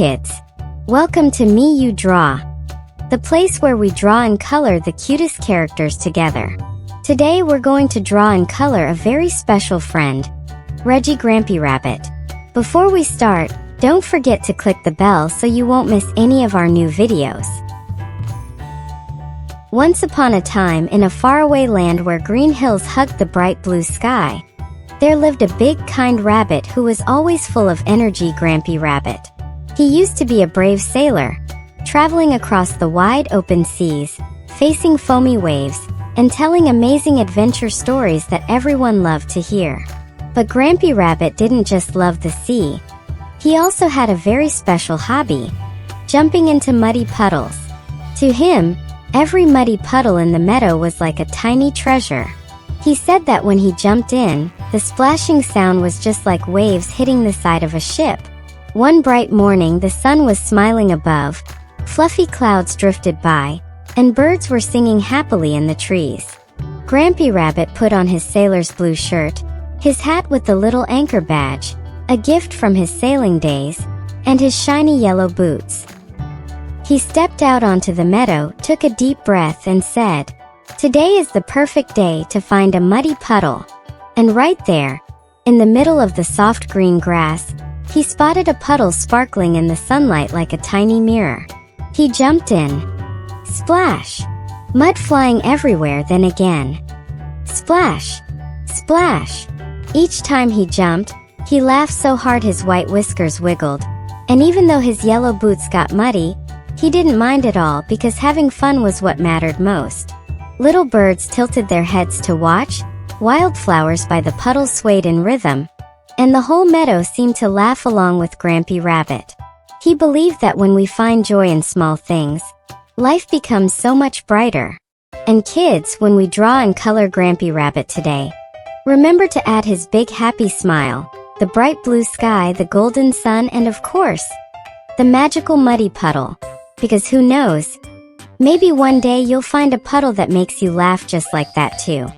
kids! Welcome to Me You Draw, the place where we draw and color the cutest characters together. Today we're going to draw and color a very special friend, Reggie Grampy Rabbit. Before we start, don't forget to click the bell so you won't miss any of our new videos. Once upon a time, in a faraway land where green hills hugged the bright blue sky, there lived a big, kind rabbit who was always full of energy. Grampy Rabbit. He used to be a brave sailor, traveling across the wide open seas, facing foamy waves, and telling amazing adventure stories that everyone loved to hear. But Grampy Rabbit didn't just love the sea. He also had a very special hobby: jumping into muddy puddles. To him, every muddy puddle in the meadow was like a tiny treasure. He said that when he jumped in, the splashing sound was just like waves hitting the side of a ship. One bright morning, the sun was smiling above, fluffy clouds drifted by, and birds were singing happily in the trees. Grampy Rabbit put on his sailor's blue shirt, his hat with the little anchor badge, a gift from his sailing days, and his shiny yellow boots. He stepped out onto the meadow, took a deep breath, and said, "Today is the perfect day to find a muddy puddle." And right there, in the middle of the soft green grass, he spotted a puddle sparkling in the sunlight like a tiny mirror. He jumped in. Splash! Mud flying everywhere, then again. Splash! Splash! Each time he jumped, he laughed so hard his white whiskers wiggled. And even though his yellow boots got muddy, he didn't mind at all, because having fun was what mattered most. Little birds tilted their heads to watch, wildflowers by the puddle swayed in rhythm, and the whole meadow seemed to laugh along with Grampy Rabbit. He believed that when we find joy in small things, life becomes so much brighter. And kids, when we draw and color Grampy Rabbit today, remember to add his big happy smile, the bright blue sky, the golden sun, and of course, the magical muddy puddle. Because who knows, maybe one day you'll find a puddle that makes you laugh just like that too.